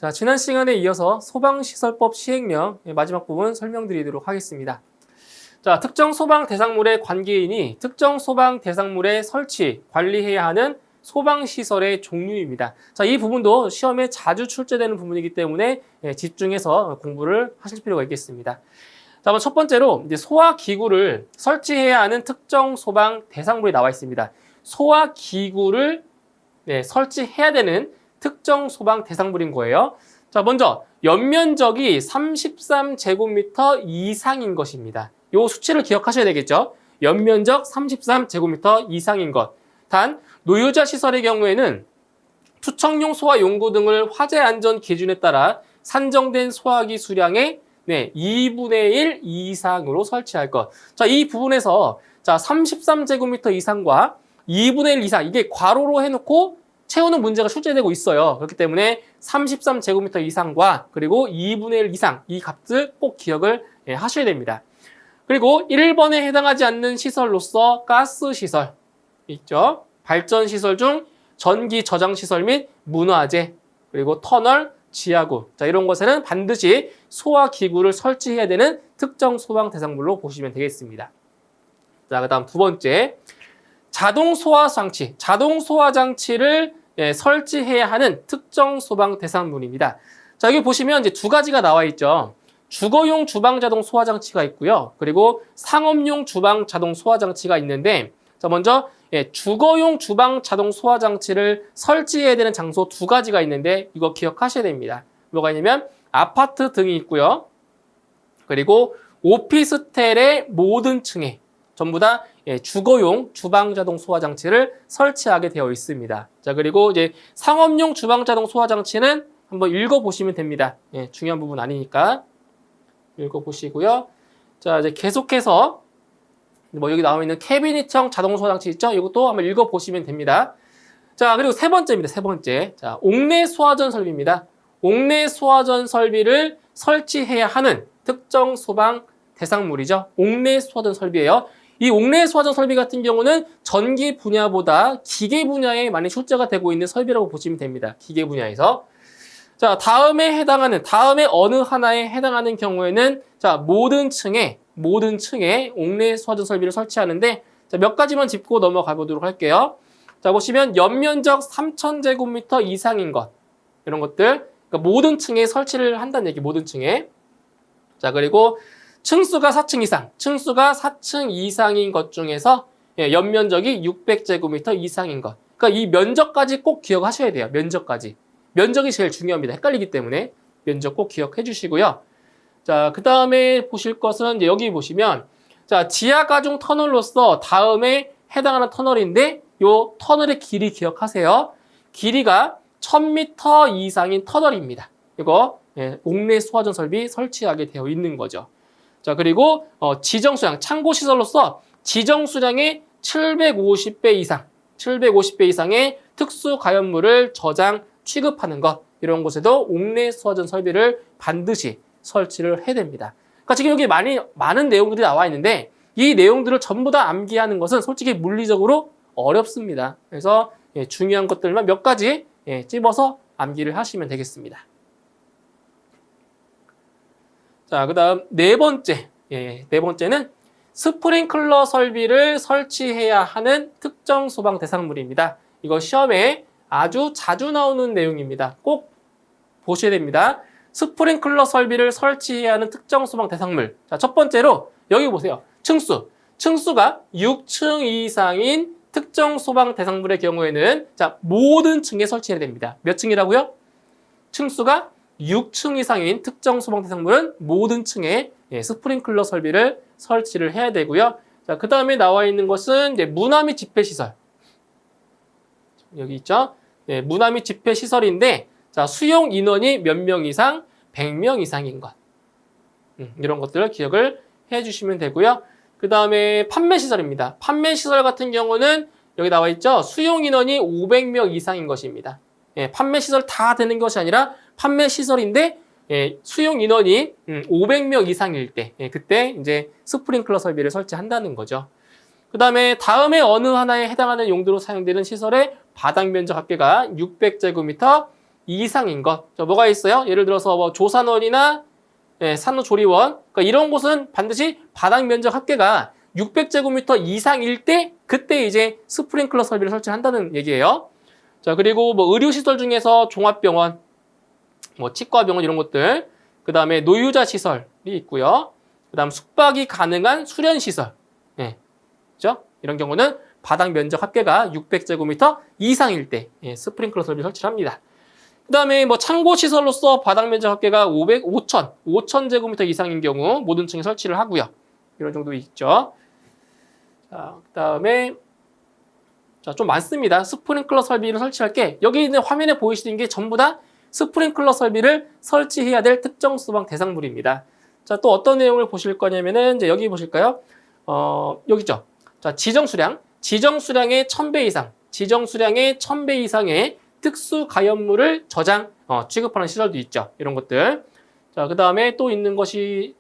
자, 지난 시간에 이어서 소방시설법 시행령 마지막 부분 설명드리도록 하겠습니다. 자, 특정 소방 대상물의 관계인이 특정 소방 대상물의 설치, 관리해야 하는 소방시설의 종류입니다. 자, 이 부분도 시험에 자주 출제되는 부분이기 때문에 집중해서 공부를 하실 필요가 있겠습니다. 자, 첫 번째로 이제 소화기구를 설치해야 하는 특정 소방 대상물이 나와 있습니다. 소화기구를 설치해야 되는 특정 소방 대상물인 거예요. 자, 먼저 연면적이 33제곱미터 이상인 것입니다. 이 수치를 기억하셔야 되겠죠. 연면적 33제곱미터 이상인 것. 단 노유자 시설의 경우에는 투척용 소화 용구 등을 화재 안전 기준에 따라 산정된 소화기 수량의 2분의 1 이상으로 설치할 것. 자, 이 부분에서 33제곱미터 이상과 2분의 1 이상, 이게 괄호로 해놓고 채우는 문제가 출제되고 있어요. 그렇기 때문에 33제곱미터 이상과 그리고 2분의 1 이상, 이 값을 꼭 기억을 하셔야 됩니다. 그리고 1번에 해당하지 않는 시설로서 가스시설 있죠. 발전시설 중 전기 저장시설 및 문화재, 그리고 터널, 지하구, 자, 이런 것에는 반드시 소화기구를 설치해야 되는 특정 소방 대상물로 보시면 되겠습니다. 자, 그 다음 두 번째, 자동 소화장치, 자동 소화장치를 설치해야 하는 특정 소방 대상물입니다. 자, 여기 보시면 이제 두 가지가 나와 있죠. 주거용 주방 자동 소화장치가 있고요. 그리고 상업용 주방 자동 소화장치가 있는데, 자, 먼저 주거용 주방 자동 소화장치를 설치해야 되는 장소 두 가지가 있는데 이거 기억하셔야 됩니다. 뭐가 있냐면 아파트 등이 있고요. 그리고 오피스텔의 모든 층에 전부 다 주거용 주방 자동 소화장치를 설치하게 되어 있습니다. 자, 그리고 이제 상업용 주방 자동 소화장치는 한번 읽어보시면 됩니다. 중요한 부분 아니니까 읽어보시고요. 자, 이제 계속해서 여기 나와 있는 캐비닛형 자동 소화장치 있죠? 이것도 한번 읽어보시면 됩니다. 자, 그리고 세 번째입니다. 세 번째. 자, 옥내 소화전 설비입니다. 옥내 소화전 설비를 설치해야 하는 특정 소방 대상물이죠. 옥내 소화전 설비예요. 이 옥내 소화전 설비 같은 경우는 전기 분야보다 기계 분야에 많이 출제가 되고 있는 설비라고 보시면 됩니다. 기계 분야에서. 자, 다음에 어느 하나에 해당하는 경우에는 자, 모든 층에 옥내 소화전 설비를 설치하는데 자, 몇 가지만 짚고 넘어가 보도록 할게요. 자, 보시면 연면적 3000제곱미터 이상인 것. 이런 것들. 그러니까 모든 층에 설치를 한다는 얘기, 모든 층에. 자, 그리고 층수가 4층 이상, 층수가 4층 이상인 것 중에서 연면적이 600제곱미터 이상인 것. 그러니까 이 면적까지 꼭 기억하셔야 돼요. 면적까지. 면적이 제일 중요합니다. 헷갈리기 때문에 면적 꼭 기억해 주시고요. 자, 그 다음에 보실 것은 이제 여기 보시면 자, 지하 가중 터널로서 다음에 해당하는 터널인데 요 터널의 길이 기억하세요. 길이가 1000m 이상인 터널입니다. 이거 옥내 소화전 설비 설치하게 되어 있는 거죠. 자, 그리고 지정 수량, 참고 시설로서 지정 수량의 750배 이상의 특수 가연물을 저장, 취급하는 것, 이런 곳에도 옥내 소화전 설비를 반드시 설치를 해야 됩니다. 그러니까 지금 여기 많은 내용들이 나와 있는데 이 내용들을 전부 다 암기하는 것은 솔직히 물리적으로 어렵습니다. 그래서 중요한 것들만 몇 가지 찝어서 암기를 하시면 되겠습니다. 자, 그 다음 네 번째는 스프링클러 설비를 설치해야 하는 특정 소방 대상물입니다. 이거 시험에 아주 자주 나오는 내용입니다. 꼭 보셔야 됩니다. 스프링클러 설비를 설치해야 하는 특정 소방 대상물. 자, 첫 번째로 여기 보세요. 층수가 6층 이상인 특정 소방 대상물의 경우에는 자, 모든 층에 설치해야 됩니다. 몇 층이라고요? 층수가 6층 이상인 특정 소방 대상물은 모든 층에 스프링클러 설비를 설치를 해야 되고요. 자, 그 다음에 나와 있는 것은 이제 문화 및 집회 시설. 여기 있죠? 문화 및 집회 시설인데, 자, 수용 인원이 몇 명 이상, 100명 이상인 것. 이런 것들을 기억을 해 주시면 되고요. 그 다음에 판매 시설입니다. 판매 시설 같은 경우는 여기 나와 있죠? 수용 인원이 500명 이상인 것입니다. 판매 시설 다 되는 것이 아니라 판매 시설인데 수용 인원이 500명 이상일 때 그때 이제 스프링클러 설비를 설치한다는 거죠. 그 다음에 어느 하나에 해당하는 용도로 사용되는 시설의 바닥 면적 합계가 600제곱미터 이상인 것. 자, 뭐가 있어요? 예를 들어서 뭐 조산원이나 산후조리원. 그러니까 이런 곳은 반드시 바닥 면적 합계가 600제곱미터 이상일 때 그때 이제 스프링클러 설비를 설치한다는 얘기예요. 자, 그리고 뭐 의료시설 중에서 종합병원, 뭐 치과병원 이런 것들, 그 다음에 노유자 시설이 있고요. 그 다음 숙박이 가능한 수련시설. 그죠? 이런 경우는 바닥 면적 합계가 600제곱미터 이상일 때 스프링클러 설비 설치를 합니다. 그 다음에 뭐 창고시설로서 바닥 면적 합계가 5,000제곱미터 이상인 경우 모든 층에 설치를 하고요. 이런 정도 있죠. 자, 그 다음에 좀 많습니다. 스프링클러 설비를 설치할 게 여기 있는 화면에 보이시는 게 전부 다 스프링클러 설비를 설치해야 될 특정 소방 대상물입니다. 자, 또 어떤 내용을 보실 거냐면은 이제 여기 보실까요? 여기죠. 자, 지정수량의 1000배 이상, 지정수량의 1000배 이상의 특수 가연물을 저장, 취급하는 시설도 있죠. 이런 것들. 자, 그 다음에 또 있는 것이,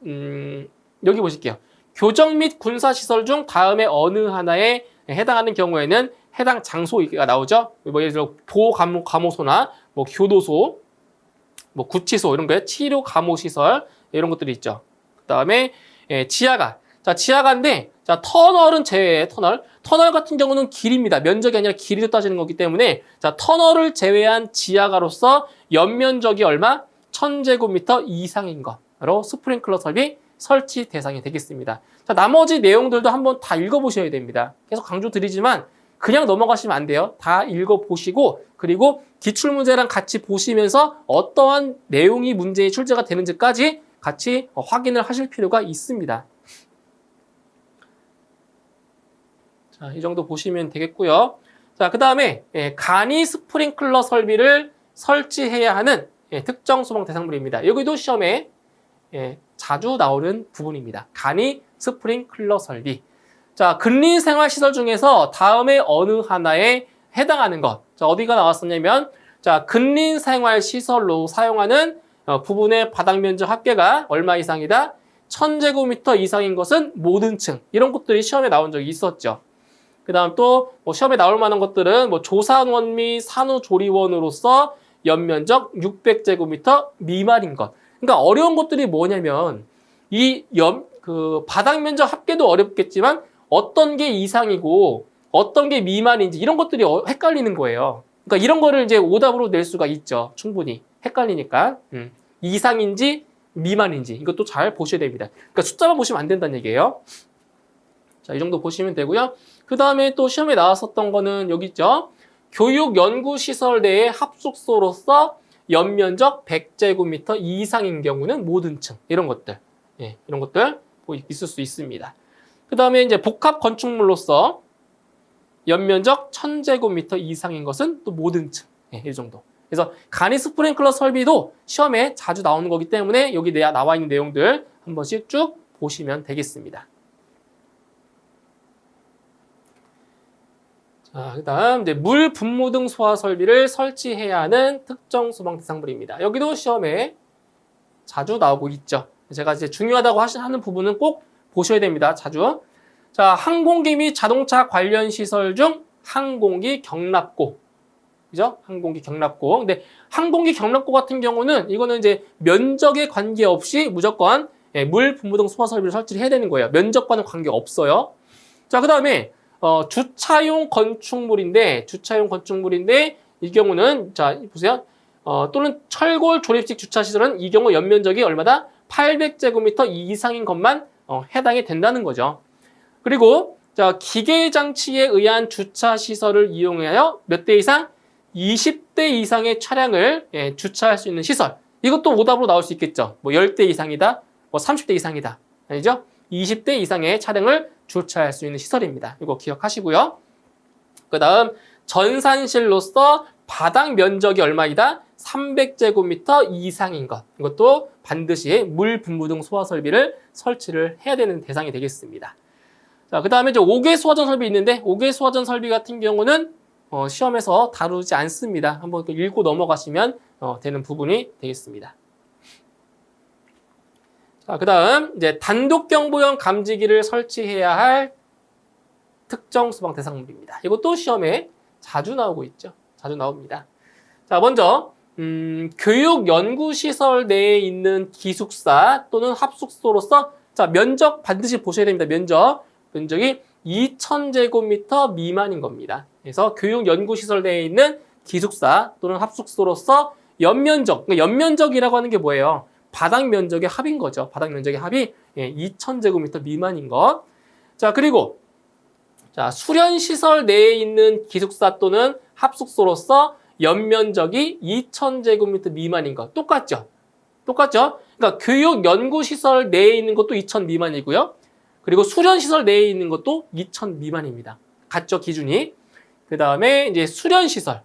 여기 보실게요. 교정 및 군사시설 중 다음에 어느 하나에 해당하는 경우에는 해당 장소가 나오죠. 뭐 예를 들어 보호감호소나 뭐 교도소, 뭐 구치소 이런 거에 치료 감호시설 이런 것들이 있죠. 그 다음에 지하가. 자, 지하가인데 자, 터널은 제외해. 터널 같은 경우는 길입니다. 면적이 아니라 길이로 따지는 거기 때문에 자, 터널을 제외한 지하가로서 연면적이 얼마? 1000제곱미터 이상인 것으로 스프링클러 설비 설치 대상이 되겠습니다. 자, 나머지 내용들도 한번 다 읽어보셔야 됩니다. 계속 강조드리지만 그냥 넘어가시면 안 돼요. 다 읽어보시고 그리고 기출문제랑 같이 보시면서 어떠한 내용이 문제에 출제가 되는지까지 같이 확인을 하실 필요가 있습니다. 자, 이 정도 보시면 되겠고요. 자, 그 다음에 간이 스프링클러 설비를 설치해야 하는 특정 소방 대상물입니다. 여기도 시험에 자주 나오는 부분입니다. 간이 스프링클러 설비. 자, 근린생활시설 중에서 다음에 어느 하나에 해당하는 것. 자, 어디가 나왔었냐면, 자, 근린생활시설로 사용하는 부분의 바닥 면적 합계가 얼마 이상이다? 1000제곱미터 이상인 것은 모든 층. 이런 것들이 시험에 나온 적이 있었죠. 그 다음 또 뭐 시험에 나올 만한 것들은 뭐 조산원 및 산후조리원으로서 연면적 600제곱미터 미만인 것. 그러니까 어려운 것들이 뭐냐면 그 바닥 면적 합계도 어렵겠지만 어떤 게 이상이고 어떤 게 미만인지 이런 것들이 헷갈리는 거예요. 그러니까 이런 거를 이제 오답으로 낼 수가 있죠. 충분히. 헷갈리니까. 이상인지 미만인지 이것도 잘 보셔야 됩니다. 그러니까 숫자만 보시면 안 된다는 얘기예요. 자, 이 정도 보시면 되고요. 그 다음에 또 시험에 나왔었던 거는 여기 있죠. 교육연구시설 내의 합숙소로서 연면적 100제곱미터 이상인 경우는 모든 층. 이런 것들. 이런 것들 있을 수 있습니다. 그 다음에 이제 복합 건축물로서 연면적 1000제곱미터 이상인 것은 또 모든 층. 이 정도. 그래서 간이 스프링클러 설비도 시험에 자주 나오는 거기 때문에 여기 나와 있는 내용들 한 번씩 쭉 보시면 되겠습니다. 자, 그 다음 이제 물 분무 등 소화 설비를 설치해야 하는 특정 소방 대상물입니다. 여기도 시험에 자주 나오고 있죠. 제가 이제 중요하다고 하는 부분은 꼭 보셔야 됩니다. 자주. 자, 항공기 및 자동차 관련 시설 중 항공기 경납고. 그죠? 항공기 경납고. 근데 항공기 경납고 같은 경우는 이거는 이제 면적에 관계없이 무조건 물 분무 등 소화 설비를 설치를 해야 되는 거예요. 면적과는 관계없어요. 자, 그 다음에 주차용 건축물인데 이 경우는 자 보세요. 또는 철골 조립식 주차시설은 이 경우 연면적이 얼마다? 800제곱미터 이상인 것만 해당이 된다는 거죠. 그리고 자 기계장치에 의한 주차시설을 이용하여 몇 대 이상? 20대 이상의 차량을 주차할 수 있는 시설. 이것도 오답으로 나올 수 있겠죠. 뭐 10대 이상이다, 뭐 30대 이상이다. 아니죠? 20대 이상의 차량을 주차할 수 있는 시설입니다. 이거 기억하시고요. 그 다음 전산실로서 바닥 면적이 얼마이다? 300제곱미터 이상인 것. 이것도 반드시 물 분무 등 소화 설비를 설치를 해야 되는 대상이 되겠습니다. 자, 그 다음에 이제 5개 소화전 설비 있는데 5개 소화전 설비 같은 경우는 시험에서 다루지 않습니다. 한번 읽고 넘어가시면 되는 부분이 되겠습니다. 자, 그 다음 이제 단독 경보용 감지기를 설치해야 할 특정 소방 대상물입니다. 이것도 시험에 자주 나오고 있죠. 자주 나옵니다. 자, 먼저 교육 연구 시설 내에 있는 기숙사 또는 합숙소로서 자, 면적 반드시 보셔야 됩니다. 면적이 2,000제곱미터 미만인 겁니다. 그래서 교육 연구 시설 내에 있는 기숙사 또는 합숙소로서 연면적, 그러니까 연면적이라고 하는 게 뭐예요? 바닥 면적의 합인 거죠. 바닥 면적의 합이 2,000제곱미터 미만인 것. 자, 그리고 자, 수련 시설 내에 있는 기숙사 또는 합숙소로서 연면적이 2,000제곱미터 미만인 것. 똑같죠? 그러니까 교육 연구 시설 내에 있는 것도 2,000 미만이고요. 그리고 수련 시설 내에 있는 것도 2,000 미만입니다. 같죠, 기준이. 그다음에 이제 수련 시설.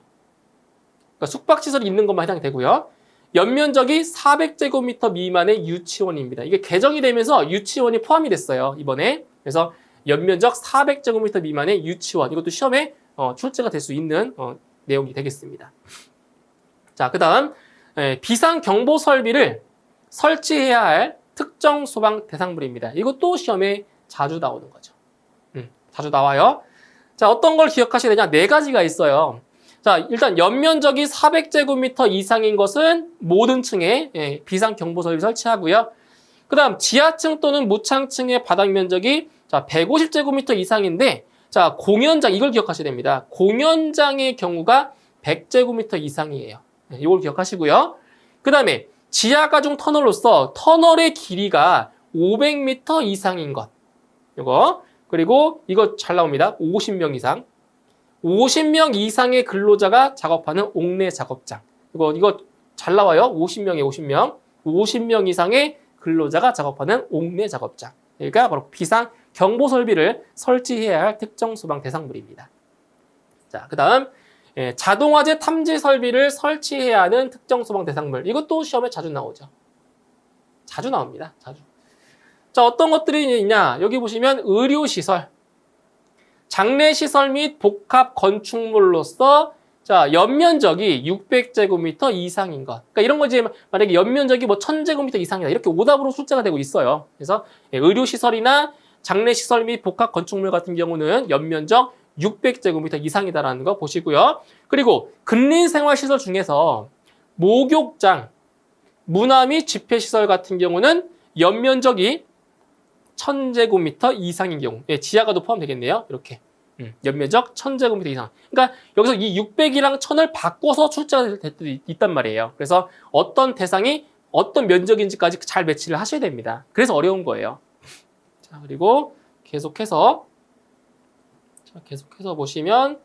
그러니까 숙박 시설이 있는 것만 해당되고요. 연면적이 400제곱미터 미만의 유치원입니다. 이게 개정이 되면서 유치원이 포함이 됐어요, 이번에. 그래서 연면적 400제곱미터 미만의 유치원. 이것도 시험에 출제가 될 수 있는 내용이 되겠습니다. 자, 그다음 비상 경보 설비를 설치해야 할 특정 소방 대상물입니다. 이것도 시험에 자주 나오는 거죠. 자주 나와요. 자, 어떤 걸 기억하셔야 되냐? 네 가지가 있어요. 자, 일단 연면적이 400제곱미터 이상인 것은 모든 층에 비상 경보 설비 설치하고요. 그다음 지하층 또는 무창층의 바닥 면적이 자, 150제곱미터 이상인데 자, 공연장 이걸 기억하셔야 됩니다. 공연장의 경우가 100제곱미터 이상이에요. 이걸 기억하시고요. 그다음에 지하가중 터널로서 터널의 길이가 500m 이상인 것. 이거. 그리고 이거 잘 나옵니다. 50명 이상. 50명 이상의 근로자가 작업하는 옥내 작업장. 이거 잘 나와요. 50명에 50명. 50명 이상의 근로자가 작업하는 옥내 작업장. 그러니까 바로 비상 경보 설비를 설치해야 할 특정 소방 대상물입니다. 자, 그다음 자동화재 탐지 설비를 설치해야 하는 특정 소방 대상물. 이것도 시험에 자주 나오죠. 자주 나옵니다. 자주. 자, 어떤 것들이 있냐? 여기 보시면 의료시설, 장례시설 및 복합 건축물로서 자, 연면적이 600제곱미터 이상인 것. 그러니까 이런 거지 만약에 연면적이 뭐 1000제곱미터 이상이다. 이렇게 오답으로 출제가 되고 있어요. 그래서 의료시설이나 장례시설 및 복합 건축물 같은 경우는 연면적 600제곱미터 이상이다라는 거 보시고요. 그리고 근린생활시설 중에서 목욕장, 문화 및 집회시설 같은 경우는 연면적이 1000제곱미터 이상인 경우, 지하가도 포함되겠네요. 이렇게 연면적 1000제곱미터 이상. 그러니까 여기서 이 600이랑 1000을 바꿔서 출제가 될 때도 있단 말이에요. 그래서 어떤 대상이 어떤 면적인지까지 잘 매치를 하셔야 됩니다. 그래서 어려운 거예요. 자, 그리고 계속해서 보시면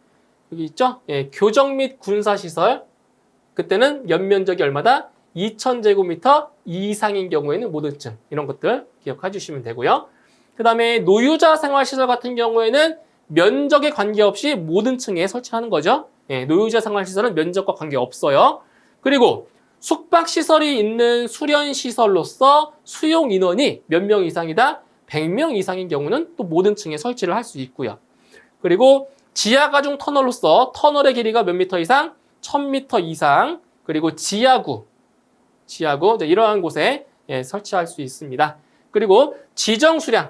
여기 있죠? 교정 및 군사시설. 그때는 연면적이 얼마다? 2000제곱미터 이상인 경우에는 모든 층. 이런 것들 기억해 주시면 되고요. 그 다음에 노유자 생활시설 같은 경우에는 면적에 관계없이 모든 층에 설치하는 거죠. 노유자 생활시설은 면적과 관계없어요. 그리고 숙박시설이 있는 수련시설로서 수용 인원이 몇 명 이상이다? 100명 이상인 경우는 또 모든 층에 설치를 할 수 있고요. 그리고 지하가중 터널로서 터널의 길이가 몇 미터 이상? 1000m 이상. 그리고 지하구 이러한 곳에 설치할 수 있습니다. 그리고 지정수량이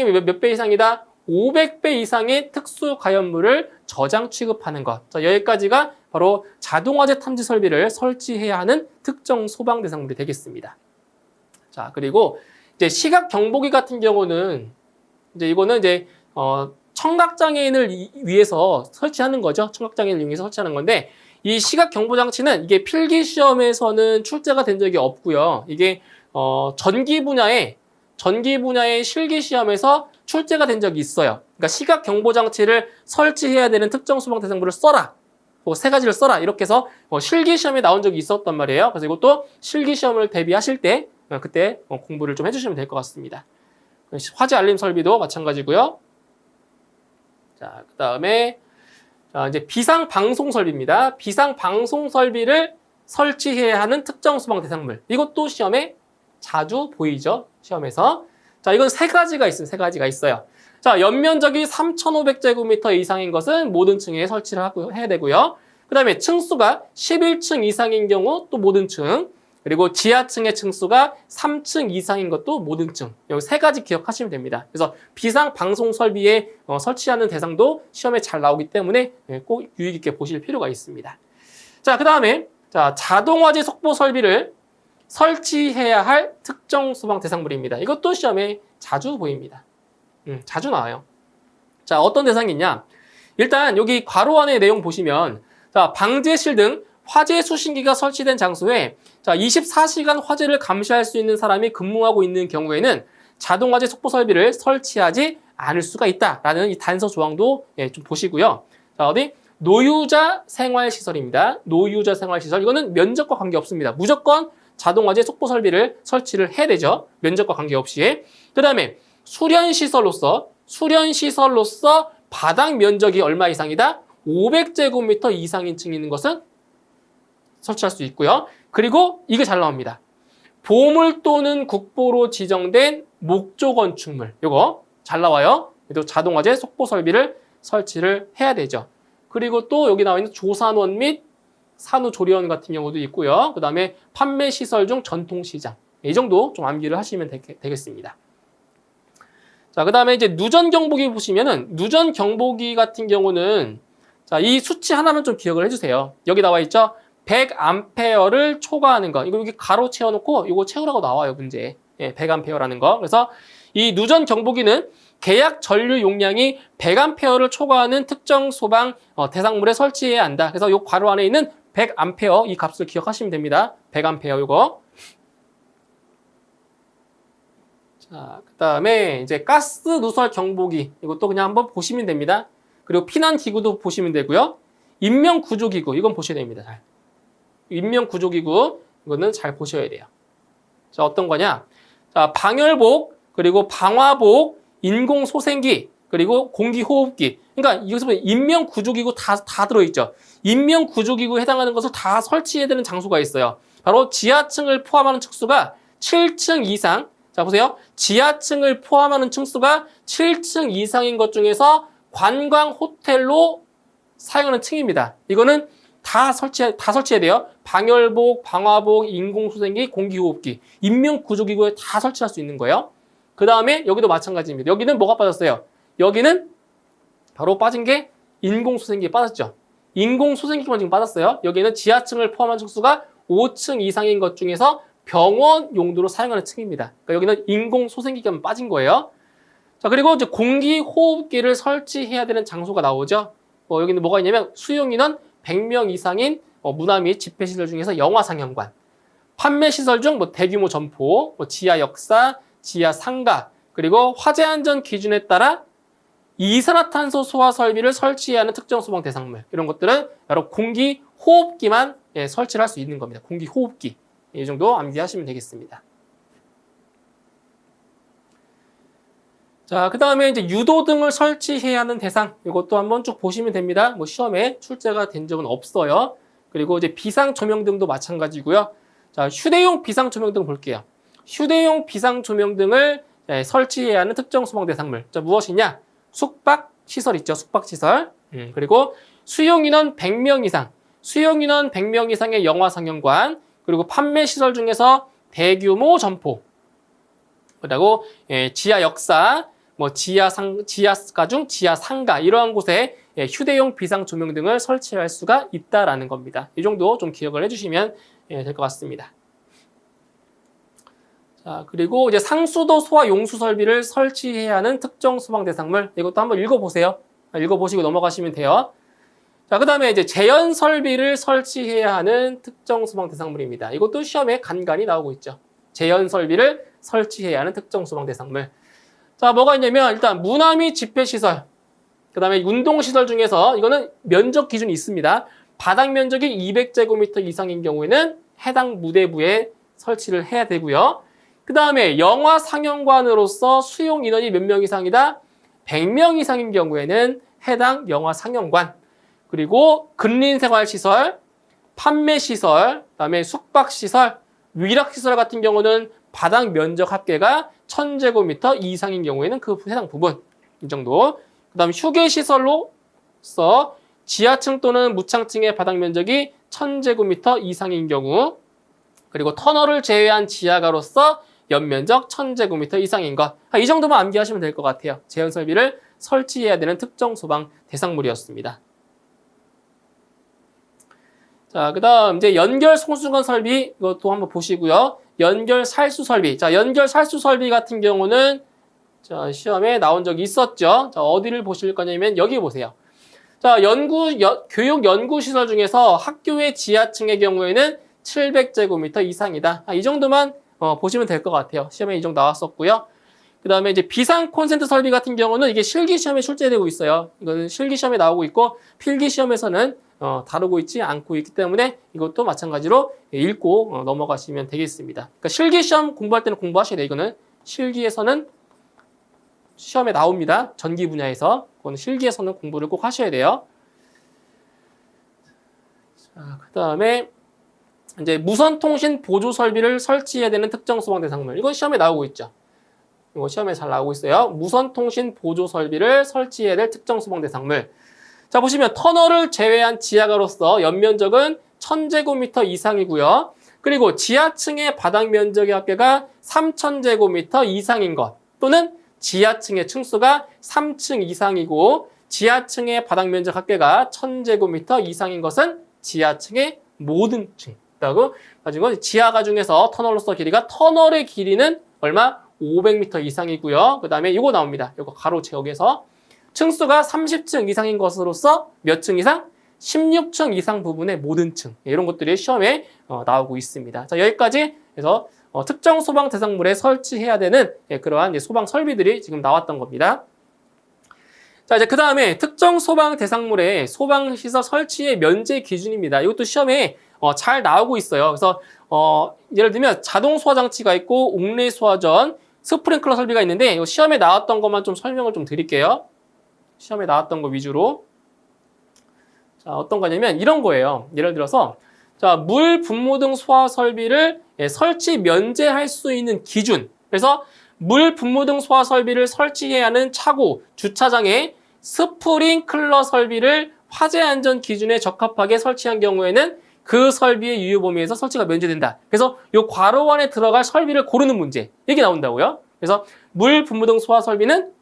몇 배 이상이다? 500배 이상의 특수가연물을 저장 취급하는 것. 자, 여기까지가 바로 자동화재 탐지 설비를 설치해야 하는 특정 소방 대상물이 되겠습니다. 자, 그리고 이제 시각 경보기 같은 경우는 이거는 청각장애인을 위해서 설치하는 거죠. 청각장애인을 위해서 설치하는 건데 이 시각 경보 장치는 이게 필기 시험에서는 출제가 된 적이 없고요. 이게 전기 분야의 실기 시험에서 출제가 된 적이 있어요. 그러니까 시각 경보 장치를 설치해야 되는 특정 소방 대상물을 써라. 세 가지를 써라. 이렇게 해서 실기 시험에 나온 적이 있었단 말이에요. 그래서 이것도 실기 시험을 대비하실 때 그때 공부를 좀 해주시면 될 것 같습니다. 화재 알림 설비도 마찬가지고요. 자, 그다음에 이제 비상 방송 설비입니다. 비상 방송 설비를 설치해야 하는 특정 소방 대상물. 이것도 시험에 자주 보이죠. 시험에서. 자, 이건 세 가지가 있어요. 자, 연면적이 3,500제곱미터 이상인 것은 모든 층에 설치를 해야 되고요. 그다음에 층수가 11층 이상인 경우 또 모든 층. 그리고 지하층의 층수가 3층 이상인 것도 모든 층. 여기 세 가지 기억하시면 됩니다. 그래서 비상 방송 설비에 설치하는 대상도 시험에 잘 나오기 때문에 꼭 유의 깊게 보실 필요가 있습니다. 자, 그 다음에 자동화재 속보 설비를 설치해야 할 특정 소방 대상물입니다. 이것도 시험에 자주 보입니다. 자주 나와요. 자, 어떤 대상이 있냐? 일단 여기 괄호 안의 내용 보시면 방제실 등 화재 수신기가 설치된 장소에 24시간 화재를 감시할 수 있는 사람이 근무하고 있는 경우에는 자동화재 속보 설비를 설치하지 않을 수가 있다라는 이 단서 조항도 좀 보시고요. 자, 어디? 노유자 생활시설입니다. 노유자 생활시설. 이거는 면적과 관계없습니다. 무조건 자동화재 속보 설비를 설치를 해야 되죠. 면적과 관계없이. 그 다음에 수련시설로서 바닥 면적이 얼마 이상이다? 500제곱미터 이상인 층이 있는 것은 설치할 수 있고요. 그리고 이게 잘 나옵니다. 보물 또는 국보로 지정된 목조 건축물. 이거 잘 나와요. 또 자동화재 속보 설비를 설치를 해야 되죠. 그리고 또 여기 나와 있는 조산원 및 산후조리원 같은 경우도 있고요. 그 다음에 판매시설 중 전통시장. 이 정도 좀 암기를 하시면 되겠습니다. 자, 그 다음에 이제 누전 경보기 보시면은 누전 경보기 같은 경우는 이 수치 하나만 좀 기억을 해주세요. 여기 나와 있죠? 100A를 초과하는 거. 이거 여기 가로 채워놓고 이거 채우라고 나와요, 문제에. 100A라는 거. 그래서 이 누전 경보기는 계약 전류 용량이 100A를 초과하는 특정 소방 대상물에 설치해야 한다. 그래서 이 괄호 안에 있는 100A 이 값을 기억하시면 됩니다. 100A 이거. 자, 그 다음에 이제 가스 누설 경보기. 이것도 그냥 한번 보시면 됩니다. 그리고 피난 기구도 보시면 되고요. 인명 구조 기구 이건 보셔야 됩니다. 잘. 인명 구조 기구 이거는 잘 보셔야 돼요. 자, 어떤 거냐? 자, 방열복 그리고 방화복, 인공 소생기 그리고 공기 호흡기. 그러니까 여기서 보면 인명 구조 기구 다 들어있죠. 인명 구조 기구에 해당하는 것을 다 설치해야 되는 장소가 있어요. 바로 지하층을 포함하는 층수가 7층 이상. 자, 보세요. 지하층을 포함하는 층수가 7층 이상인 것 중에서 관광 호텔로 사용하는 층입니다. 이거는 다 설치해야 돼요. 방열복, 방화복, 인공소생기, 공기호흡기, 인명구조기구에 다 설치할 수 있는 거예요. 그 다음에 여기도 마찬가지입니다. 여기는 뭐가 빠졌어요? 여기는 바로 빠진 게 인공소생기에 빠졌죠. 인공소생기만 지금 빠졌어요. 여기는 지하층을 포함한 층수가 5층 이상인 것 중에서 병원 용도로 사용하는 층입니다. 그러니까 여기는 인공소생기가 빠진 거예요. 자, 그리고 이제 공기호흡기를 설치해야 되는 장소가 나오죠. 여기는 뭐가 있냐면 수용인원 100명 이상인 문화 및 집회시설 중에서 영화상영관, 판매시설 중 대규모 점포, 지하 역사, 지하 상가, 그리고 화재 안전 기준에 따라 이산화탄소 소화 설비를 설치해야 하는 특정 소방 대상물. 이런 것들은 바로 공기호흡기만 설치를 할 수 있는 겁니다. 공기호흡기. 이 정도 암기하시면 되겠습니다. 자, 그 다음에 이제 유도등을 설치해야 하는 대상. 이것도 한번 쭉 보시면 됩니다. 시험에 출제가 된 적은 없어요. 그리고 이제 비상조명등도 마찬가지고요. 자, 휴대용 비상조명등 볼게요. 휴대용 비상조명등을 설치해야 하는 특정 소방 대상물. 자, 무엇이냐? 숙박시설 있죠. 숙박시설. 그리고 수용인원 100명 이상. 수용인원 100명 이상의 영화상영관. 그리고 판매시설 중에서 대규모 점포. 그리고 지하 역사, 지하가 중 지하 상가 이러한 곳에 휴대용 비상 조명 등을 설치할 수가 있다라는 겁니다. 이 정도 좀 기억을 해주시면 될 것 같습니다. 자, 그리고 이제 상수도 소화 용수 설비를 설치해야 하는 특정 소방 대상물. 이것도 한번 읽어보세요. 읽어보시고 넘어가시면 돼요. 자, 그 다음에 이제 제연 설비를 설치해야 하는 특정 소방 대상물입니다. 이것도 시험에 간간히 나오고 있죠. 제연 설비를 설치해야 하는 특정 소방 대상물. 자, 뭐가 있냐면 일단 문화 및 집회시설, 그 다음에 운동시설 중에서 이거는 면적 기준이 있습니다. 바닥 면적이 200제곱미터 이상인 경우에는 해당 무대부에 설치를 해야 되고요. 그 다음에 영화 상영관으로서 수용 인원이 몇 명 이상이다? 100명 이상인 경우에는 해당 영화 상영관, 그리고 근린생활시설, 판매시설, 그다음에 숙박시설, 위락시설 같은 경우는 바닥 면적 합계가 1000제곱미터 이상인 경우에는 그 해당 부분 이 정도. 그다음 휴게시설로서 지하층 또는 무창층의 바닥 면적이 1000제곱미터 이상인 경우, 그리고 터널을 제외한 지하가로서 연면적 1000제곱미터 이상인 것. 이 정도만 암기하시면 될 것 같아요. 제연 설비를 설치해야 되는 특정 소방 대상물이었습니다. 자, 그다음 이제 연결 송수건 설비 이것도 한번 보시고요. 연결 살수 설비. 자, 연결 살수 설비 같은 경우는 자, 시험에 나온 적이 있었죠. 자, 어디를 보실 거냐면 여기 보세요. 자, 교육 연구 시설 중에서 학교의 지하층의 경우에는 700제곱미터 이상이다. 이 정도만 보시면 될 것 같아요. 시험에 이 정도 나왔었고요. 그 다음에 이제 비상 콘센트 설비 같은 경우는 이게 실기 시험에 출제되고 있어요. 이거는 실기 시험에 나오고 있고 필기 시험에서는 다루고 있지 않고 있기 때문에 이것도 마찬가지로 읽고 넘어가시면 되겠습니다. 그러니까 실기 시험 공부할 때는 공부하셔야 돼요. 이거는 실기에서는 시험에 나옵니다. 전기 분야에서. 그거는 실기에서는 공부를 꼭 하셔야 돼요. 자, 그 다음에 이제 무선통신 보조 설비를 설치해야 되는 특정 소방 대상물. 이건 시험에 나오고 있죠. 이거 시험에 잘 나오고 있어요. 무선통신 보조 설비를 설치해야 될 특정 소방 대상물. 자, 보시면 터널을 제외한 지하가로서 연면적은 1000제곱미터 이상이고요. 그리고 지하층의 바닥 면적의 합계가 3000제곱미터 이상인 것 또는 지하층의 층수가 3층 이상이고 지하층의 바닥 면적 합계가 1000제곱미터 이상인 것은 지하층의 모든 층이라고 가지고 지하가 중에서 터널로서 길이가 터널의 길이는 얼마? 500m 이상이고요. 그 다음에 이거 나옵니다. 이거 가로 채우기에서 층수가 30층 이상인 것으로서 몇 층 이상? 16층 이상 부분의 모든 층. 이런 것들이 시험에 나오고 있습니다. 자, 여기까지 해서 특정 소방 대상물에 설치해야 되는 그러한 소방 설비들이 지금 나왔던 겁니다. 자, 이제 그 다음에 특정 소방 대상물의 소방시설 설치의 면제 기준입니다. 이것도 시험에 잘 나오고 있어요. 그래서 예를 들면 자동 소화 장치가 있고 옥내 소화전, 스프링클러 설비가 있는데 이 시험에 나왔던 것만 좀 설명을 좀 드릴게요. 시험에 나왔던 거 위주로. 자, 어떤 거냐면 이런 거예요. 예를 들어서 자, 물 분무 등 소화 설비를 설치 면제할 수 있는 기준. 그래서 물 분무 등 소화 설비를 설치해야 하는 차고, 주차장에 스프링클러 설비를 화재 안전 기준에 적합하게 설치한 경우에는 그 설비의 유효 범위에서 설치가 면제된다. 그래서 이 괄호 안에 들어갈 설비를 고르는 문제. 이게 나온다고요. 그래서 물 분무 등 소화 설비는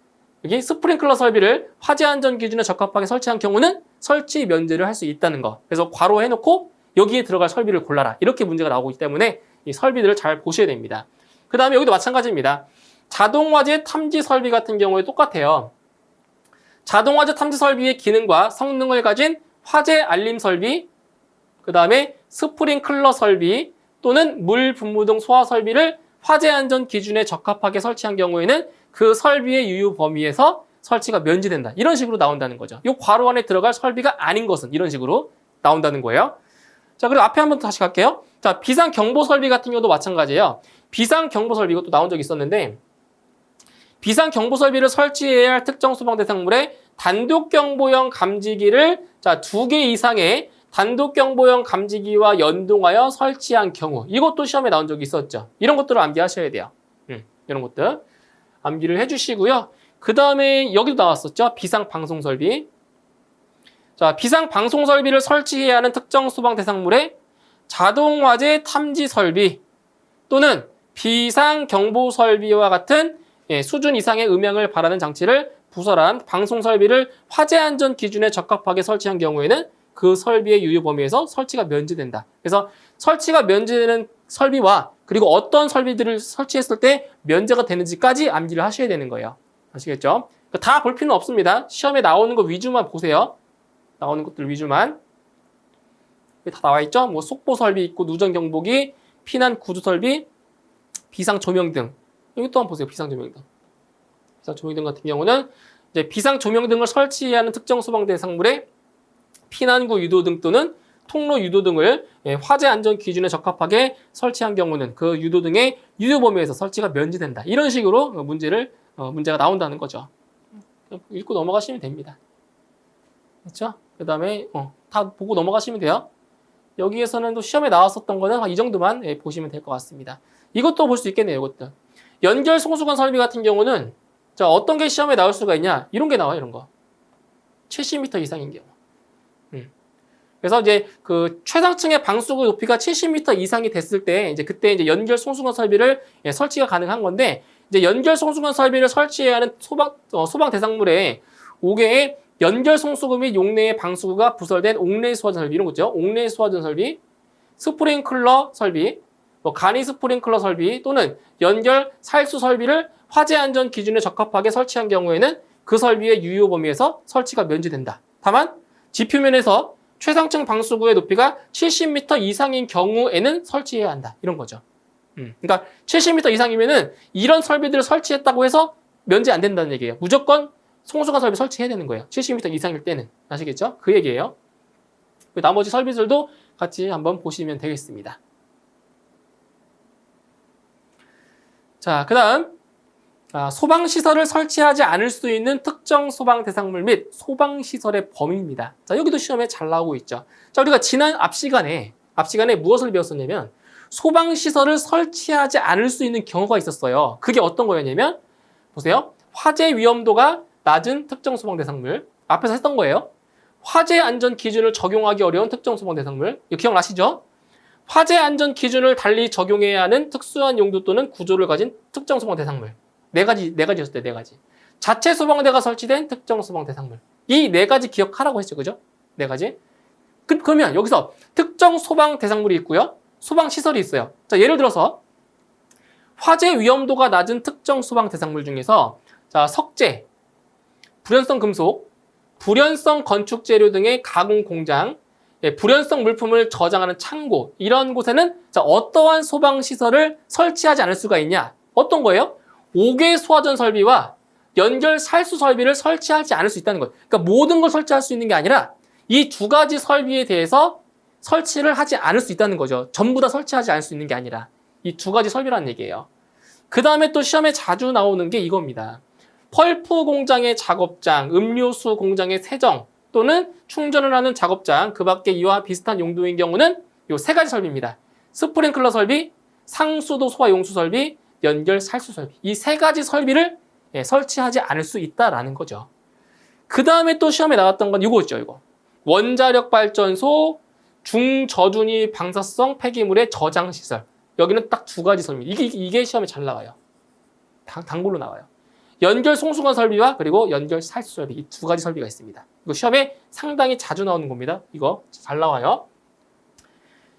여기 스프링클러 설비를 화재 안전 기준에 적합하게 설치한 경우는 설치 면제를 할 수 있다는 거. 그래서 괄호 해놓고 여기에 들어갈 설비를 골라라. 이렇게 문제가 나오기 때문에 이 설비들을 잘 보셔야 됩니다. 그 다음에 여기도 마찬가지입니다. 자동화재 탐지 설비 같은 경우에 똑같아요. 자동화재 탐지 설비의 기능과 성능을 가진 화재 알림 설비, 그 다음에 스프링클러 설비 또는 물 분무 등 소화 설비를 화재 안전 기준에 적합하게 설치한 경우에는 그 설비의 유효 범위에서 설치가 면제된다. 이런 식으로 나온다는 거죠. 이 괄호 안에 들어갈 설비가 아닌 것은 이런 식으로 나온다는 거예요. 자, 그리고 앞에 한번 다시 갈게요. 자, 비상경보 설비 같은 경우도 마찬가지예요. 비상경보 설비 이것도 나온 적이 있었는데 비상경보 설비를 설치해야 할 특정 소방 대상물에 단독경보형 감지기를 자, 2개 이상의 단독경보형 감지기와 연동하여 설치한 경우 이것도 시험에 나온 적이 있었죠. 이런 것들을 암기하셔야 돼요. 이런 것들 암기를 해주시고요. 그 다음에 여기도 나왔었죠. 비상방송설비. 자, 비상방송설비를 설치해야 하는 특정 소방 대상물에 자동화재 탐지 설비 또는 비상경보설비와 같은 수준 이상의 음향을 발하는 장치를 부설한 방송설비를 화재 안전 기준에 적합하게 설치한 경우에는 그 설비의 유효 범위에서 설치가 면제된다. 그래서 설치가 면제되는 설비와 그리고 어떤 설비들을 설치했을 때 면제가 되는지까지 암기를 하셔야 되는 거예요. 아시겠죠? 다 볼 필요는 없습니다. 시험에 나오는 거 위주만 보세요. 나오는 것들 위주만. 다 나와 있죠? 뭐 속보 설비 있고 누전 경보기, 피난 구조 설비, 비상 조명 등. 여기 또 한번 보세요. 비상 조명 등. 비상 조명 등 같은 경우는 이제 비상 조명 등을 설치해야 하는 특정 소방 대상물에 피난구 유도등 또는 통로 유도등을 화재 안전 기준에 적합하게 설치한 경우는 그 유도등의 유효 범위에서 설치가 면제된다. 이런 식으로 문제가 나온다는 거죠. 읽고 넘어가시면 됩니다. 그렇죠? 그 다음에 다 보고 넘어가시면 돼요. 여기에서는 또 시험에 나왔었던 거는 이 정도만 보시면 될 것 같습니다. 이것도 볼 수 있겠네요. 이것도. 연결 송수관 설비 같은 경우는 자, 어떤 게 시험에 나올 수가 있냐? 이런 게 나와요. 이런 거. 70m 이상인 경우. 그래서 이제 그 최상층의 방수구 높이가 70m 이상이 됐을 때 이제 그때 이제 연결 송수관 설비를 설치가 가능한 건데 이제 연결 송수관 설비를 설치해야 하는 소방 대상물에 5개의 연결 송수구 및 용내의 방수구가 부설된 옥내 수화전 설비 이런 거죠. 옥내 수화전 설비, 스프링클러 설비, 뭐 간이 스프링클러 설비 또는 연결 살수 설비를 화재 안전 기준에 적합하게 설치한 경우에는 그 설비의 유효 범위에서 설치가 면제된다. 다만 지표면에서 최상층 방수구의 높이가 70m 이상인 경우에는 설치해야 한다. 이런 거죠. 그러니까 70m 이상이면은 이런 설비들을 설치했다고 해서 면제 안 된다는 얘기예요. 무조건 송수관 설비 설치해야 되는 거예요. 70m 이상일 때는. 아시겠죠? 그 얘기예요. 나머지 설비들도 같이 한번 보시면 되겠습니다. 자, 그 다음 소방시설을 설치하지 않을 수 있는 특정 소방 대상물 및 소방시설의 범위입니다. 자, 여기도 시험에 잘 나오고 있죠. 자, 우리가 지난 앞 시간에 무엇을 배웠었냐면 소방시설을 설치하지 않을 수 있는 경우가 있었어요. 그게 어떤 거였냐면 보세요. 화재 위험도가 낮은 특정 소방 대상물 앞에서 했던 거예요. 화재 안전 기준을 적용하기 어려운 특정 소방 대상물 이거 기억나시죠? 화재 안전 기준을 달리 적용해야 하는 특수한 용도 또는 구조를 가진 특정 소방 대상물 네 가지였을 때 네 가지. 자체 소방대가 설치된 특정 소방 대상물 이 네 가지 기억하라고 했죠, 그죠? 네 가지. 그러면 여기서 특정 소방 대상물이 있고요, 소방 시설이 있어요. 자, 예를 들어서 화재 위험도가 낮은 특정 소방 대상물 중에서 자, 석재, 불연성 금속, 불연성 건축 재료 등의 가공 공장, 불연성 물품을 저장하는 창고 이런 곳에는 자, 어떠한 소방 시설을 설치하지 않을 수가 있냐? 어떤 거예요? 5개 소화전 설비와 연결 살수 설비를 설치하지 않을 수 있다는 거예요. 그러니까 모든 걸 설치할 수 있는 게 아니라 이 두 가지 설비에 대해서 설치를 하지 않을 수 있다는 거죠. 전부 다 설치하지 않을 수 있는 게 아니라 이 두 가지 설비라는 얘기예요. 그 다음에 또 시험에 자주 나오는 게 이겁니다. 펄프 공장의 작업장, 음료수 공장의 세정 또는 충전을 하는 작업장, 그 밖에 이와 비슷한 용도인 경우는 이 세 가지 설비입니다. 스프링클러 설비, 상수도 소화 용수 설비, 연결 살수 설비. 이 세 가지 설비를 설치하지 않을 수 있다라는 거죠. 그 다음에 또 시험에 나왔던 건 이거 있죠, 이거. 원자력 발전소, 중저준위 방사성 폐기물의 저장 시설. 여기는 딱 두 가지 설비. 이게 시험에 잘 나와요. 단골로 나와요. 연결 송수관 설비와 그리고 연결 살수 설비. 이 두 가지 설비가 있습니다. 이거 시험에 상당히 자주 나오는 겁니다. 이거 잘 나와요.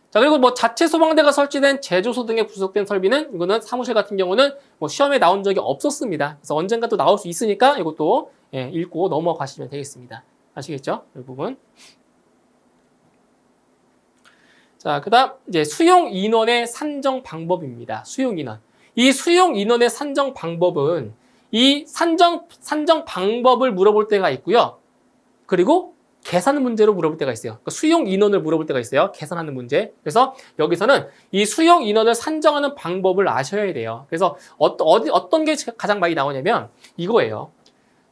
자, 그리고 뭐 자체 소방대가 설치된 제조소 등에 부속된 설비는 이거는 사무실 같은 경우는 뭐 시험에 나온 적이 없었습니다. 그래서 언젠가 또 나올 수 있으니까 이것도 읽고 넘어가시면 되겠습니다. 아시겠죠? 이 부분. 자, 그다음 이제 수용 인원의 산정 방법입니다. 수용 인원. 이 수용 인원의 산정 방법은 이 산정 방법을 물어볼 때가 있고요. 그리고 계산 문제로 물어볼 때가 있어요. 그러니까 수용 인원을 물어볼 때가 있어요. 계산하는 문제. 그래서 여기서는 이 수용 인원을 산정하는 방법을 아셔야 돼요. 그래서 어떤 게 가장 많이 나오냐면 이거예요.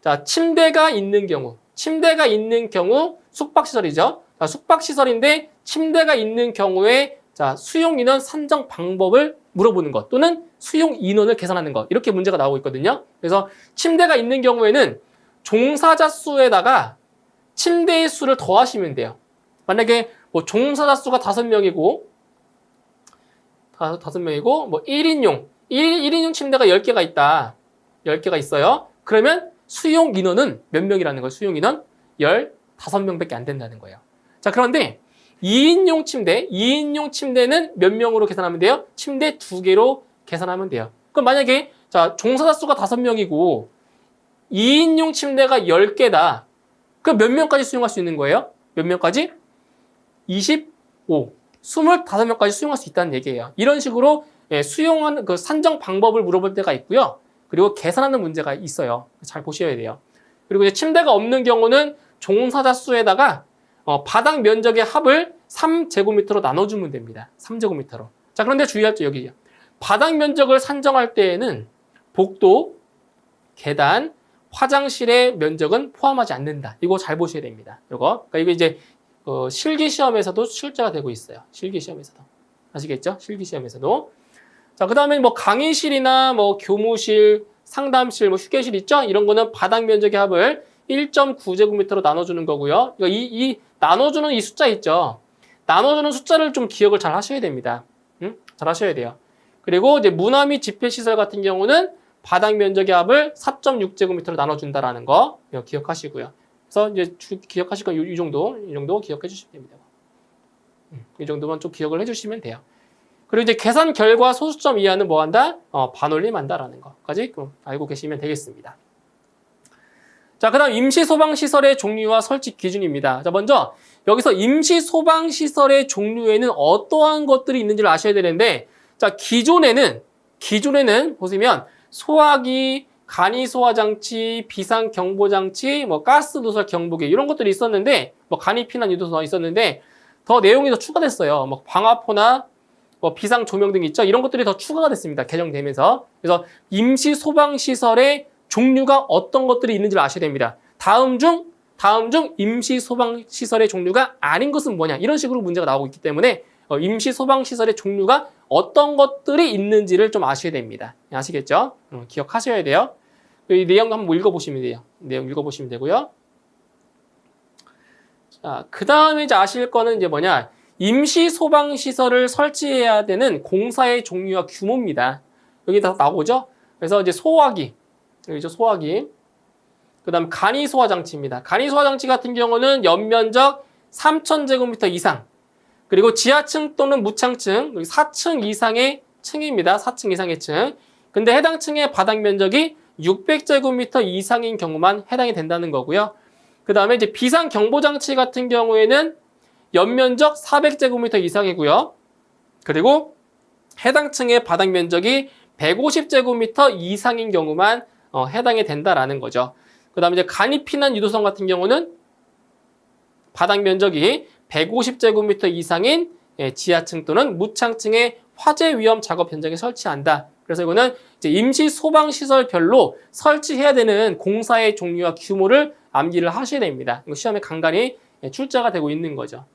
자, 침대가 있는 경우 숙박시설이죠. 자, 숙박시설인데 침대가 있는 경우에 자, 수용 인원 산정 방법을 물어보는 것 또는 수용 인원을 계산하는 것 이렇게 문제가 나오고 있거든요. 그래서 침대가 있는 경우에는 종사자 수에다가 침대의 수를 더하시면 돼요. 만약에 뭐 종사자 수가 5명이고 뭐 1인용 침대가 10개가 있다. 10개가 있어요. 그러면 수용 인원은 몇 명이라는 거예요? 수용 인원 15명밖에 안 된다는 거예요. 자, 그런데 2인용 침대는 몇 명으로 계산하면 돼요? 침대 2개로 계산하면 돼요. 그럼 만약에 자, 종사자 수가 5명이고 2인용 침대가 10개다. 그럼 몇 명까지 수용할 수 있는 거예요? 몇 명까지? 25. 25명까지 수용할 수 있다는 얘기예요. 이런 식으로 수용하는 그 산정 방법을 물어볼 때가 있고요. 그리고 계산하는 문제가 있어요. 잘 보셔야 돼요. 그리고 이제 침대가 없는 경우는 종사자 수에다가 바닥 면적의 합을 3제곱미터로 나눠주면 됩니다. 3제곱미터로. 자, 그런데 주의할 점 여기요. 바닥 면적을 산정할 때에는 복도, 계단, 화장실의 면적은 포함하지 않는다. 이거 잘 보셔야 됩니다. 이거. 그러니까 이게 이제 실기 시험에서도 출제가 되고 있어요. 실기 시험에서도. 아시겠죠? 실기 시험에서도. 자, 그다음에 뭐 강의실이나 뭐 교무실, 상담실, 뭐 휴게실 있죠? 이런 거는 바닥 면적의 합을 1.9제곱미터로 나눠주는 거고요. 이 나눠주는 이 숫자 있죠? 나눠주는 숫자를 좀 기억을 잘 하셔야 됩니다. 잘 하셔야 돼요. 그리고 이제 문화 및 집회시설 같은 경우는 바닥 면적의 합을 4.6제곱미터로 나눠준다라는 거 기억하시고요. 그래서 이제 기억하실 건 이 정도 기억해 주시면 됩니다. 이 정도만 좀 기억을 해주시면 돼요. 그리고 이제 계산 결과 소수점 이하는 뭐 한다? 반올림한다라는 것까지 알고 계시면 되겠습니다. 자, 그 다음 임시 소방시설의 종류와 설치 기준입니다. 자, 먼저 여기서 임시 소방시설의 종류에는 어떠한 것들이 있는지를 아셔야 되는데, 자, 기존에는 보시면 소화기, 간이소화장치, 비상경보장치, 뭐 가스누설 경보기 이런 것들이 있었는데, 뭐 간이피난 유도서 있었는데 더 내용이 더 추가됐어요. 뭐 방화포나 뭐 비상 조명 등 있죠. 이런 것들이 더 추가가 됐습니다. 개정되면서. 그래서 임시 소방시설의 종류가 어떤 것들이 있는지를 아셔야 됩니다. 다음 중 임시 소방시설의 종류가 아닌 것은 뭐냐, 이런 식으로 문제가 나오고 있기 때문에 임시 소방시설의 종류가 어떤 것들이 있는지를 좀 아셔야 됩니다. 아시겠죠? 기억하셔야 돼요. 이 내용 한번 읽어보시면 돼요. 내용 읽어보시면 되고요. 자, 그 다음에 이제 아실 거는 이제 뭐냐, 임시 소방시설을 설치해야 되는 공사의 종류와 규모입니다. 여기 다 나오죠? 그래서 이제 소화기, 여기죠, 소화기. 그 다음 간이소화장치입니다. 간이소화장치 같은 경우는 연면적 3,000제곱미터 이상, 그리고 지하층 또는 무창층 4층 이상의 층입니다. 4층 이상의 층. 근데 해당 층의 바닥 면적이 600제곱미터 이상인 경우만 해당이 된다는 거고요. 그 다음에 이제 비상경보장치 같은 경우에는 연면적 400제곱미터 이상이고요. 그리고 해당 층의 바닥 면적이 150제곱미터 이상인 경우만 해당이 된다라는 거죠. 그 다음에 이제 간이피난 유도선 같은 경우는 바닥 면적이 150제곱미터 이상인 지하층 또는 무창층의 화재 위험 작업 현장에 설치한다. 그래서 이거는 이제 임시 소방시설별로 설치해야 되는 공사의 종류와 규모를 암기를 하셔야 됩니다. 이거 시험에 간간히 출제가 되고 있는 거죠.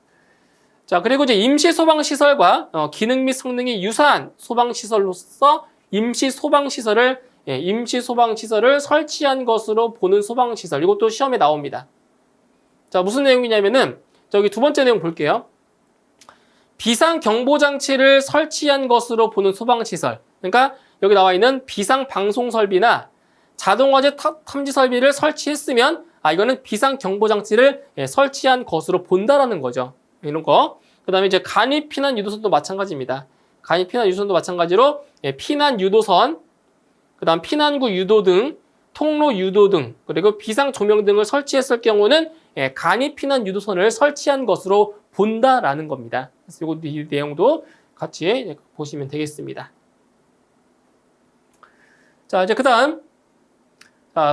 자, 그리고 이제 임시 소방시설과 기능 및 성능이 유사한 소방시설로서 임시 소방시설을 설치한 것으로 보는 소방시설. 이것도 시험에 나옵니다. 자, 무슨 내용이냐면은 저기 두 번째 내용 볼게요. 비상경보장치를 설치한 것으로 보는 소방시설. 그러니까 여기 나와 있는 비상방송설비나 자동화재 탐지 설비를 설치했으면 이거는 비상경보장치를 설치한 것으로 본다라는 거죠. 이런 거. 그 다음에 이제 간이피난 유도선도 마찬가지입니다. 간이피난 유도선도 마찬가지로 피난 유도선, 그 다음 피난구 유도 등, 통로 유도 등, 그리고 비상 조명 등을 설치했을 경우는 간이피난 유도선을 설치한 것으로 본다라는 겁니다. 그래서 이 내용도 같이 보시면 되겠습니다. 자, 이제 그 다음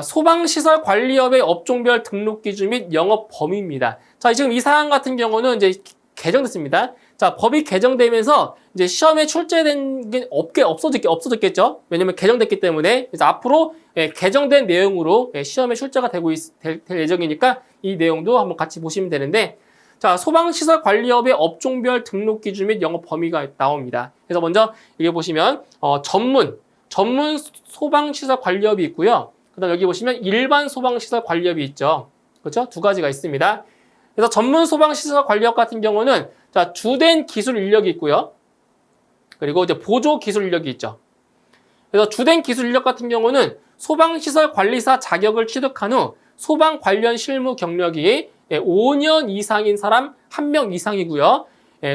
소방시설 관리업의 업종별 등록 기준 및 영업 범위입니다. 자, 지금 이 사항 같은 경우는 이제 개정됐습니다. 자, 법이 개정되면서 이제 시험에 출제된 게 없어졌겠죠. 왜냐면 개정됐기 때문에. 그래서 앞으로 개정된 내용으로 시험에 출제가 될 예정이니까 이 내용도 한번 같이 보시면 되는데, 자, 소방시설 관리업의 업종별 등록 기준 및 영업 범위가 나옵니다. 그래서 먼저 여기 보시면 전문 소방시설 관리업이 있고요. 그다음 여기 보시면 일반 소방시설 관리업이 있죠. 그렇죠? 두 가지가 있습니다. 그래서 전문 소방시설 관리업 같은 경우는 자, 주된 기술 인력이 있고요. 그리고 이제 보조 기술 인력이 있죠. 그래서 주된 기술 인력 같은 경우는 소방시설 관리사 자격을 취득한 후 소방 관련 실무 경력이 5년 이상인 사람 1명 이상이고요.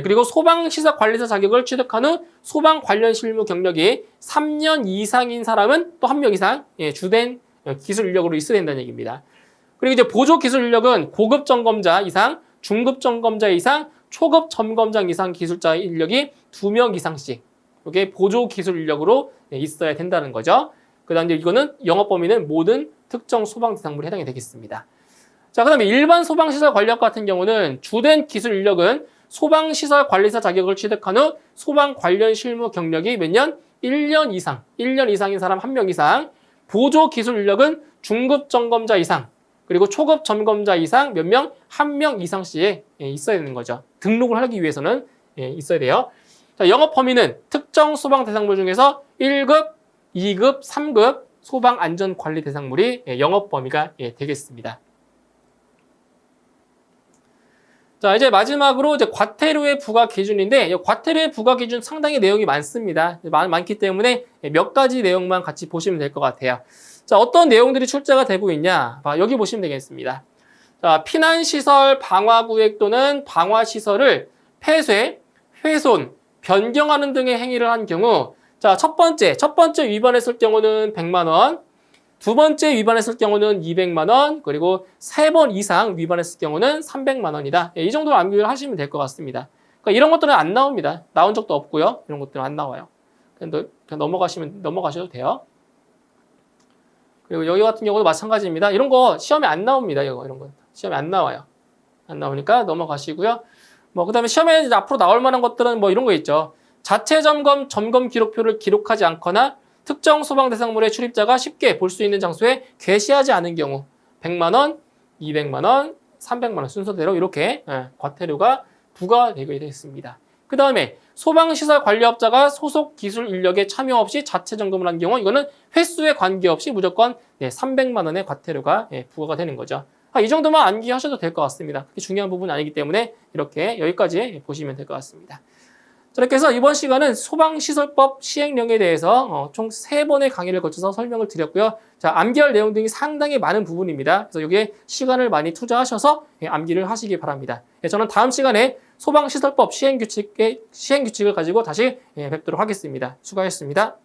그리고 소방시설 관리사 자격을 취득한 후 소방 관련 실무 경력이 3년 이상인 사람은 또 1명 이상 주된 기술 인력으로 있어야 된다는 얘기입니다. 그리고 이제 보조 기술 인력은 고급 점검자 이상, 중급 점검자 이상, 초급 점검장 이상 기술자 인력이 2명 이상씩 이게 보조 기술 인력으로 있어야 된다는 거죠. 그 다음에 이거는 영업 범위는 모든 특정 소방 대상물에 해당이 되겠습니다. 자, 그 다음에 일반 소방시설 관리업 같은 경우는 주된 기술 인력은 소방시설 관리사 자격을 취득한 후 소방 관련 실무 경력이 몇 년? 1년 이상인 사람 1명 이상, 보조 기술 인력은 중급 점검자 이상, 그리고 초급 점검자 이상 몇 명? 1명 이상씩 있어야 되는 거죠. 등록을 하기 위해서는 있어야 돼요. 자, 영업 범위는 특정 소방 대상물 중에서 1급, 2급, 3급 소방 안전 관리 대상물이 영업 범위가 되겠습니다. 자, 이제 마지막으로 이제 과태료의 부과 기준인데, 과태료의 부과 기준 상당히 내용이 많습니다. 많기 때문에 몇 가지 내용만 같이 보시면 될 것 같아요. 자, 어떤 내용들이 출제가 되고 있냐? 여기 보시면 되겠습니다. 자, 피난시설 방화구획 또는 방화시설을 폐쇄, 훼손, 변경하는 등의 행위를 한 경우, 자, 첫 번째 위반했을 경우는 100만 원, 두 번째 위반했을 경우는 200만 원, 그리고 3번 이상 위반했을 경우는 300만 원이다. 이 정도로 암기를 하시면 될 것 같습니다. 그러니까 이런 것들은 안 나옵니다. 나온 적도 없고요. 이런 것들은 안 나와요. 그냥 넘어가셔도 돼요. 그리고 여기 같은 경우도 마찬가지입니다. 이런 거 시험에 안 나옵니다. 이런 거 시험에 안 나와요. 안 나오니까 넘어가시고요. 그다음에 시험에 이제 앞으로 나올 만한 것들은 이런 거 있죠. 자체 점검 기록표를 기록하지 않거나 특정 소방 대상물의 출입자가 쉽게 볼 수 있는 장소에 게시하지 않은 경우 100만 원, 200만 원, 300만 원 순서대로 이렇게 과태료가 부과되게 되겠습니다. 그 다음에 소방시설 관리업자가 소속 기술 인력에 참여 없이 자체 점검을 한 경우 이거는 횟수에 관계없이 무조건 300만 원의 과태료가 부과가 되는 거죠. 이 정도만 암기하셔도 될 것 같습니다. 그렇게 중요한 부분은 아니기 때문에 이렇게 여기까지 보시면 될 것 같습니다. 이렇게 해서 이번 시간은 소방시설법 시행령에 대해서 총 3번의 강의를 거쳐서 설명을 드렸고요. 자, 암기할 내용 등이 상당히 많은 부분입니다. 그래서 여기에 시간을 많이 투자하셔서 암기를 하시기 바랍니다. 저는 다음 시간에 소방시설법 시행규칙을 가지고 다시 뵙도록 하겠습니다. 수고하셨습니다.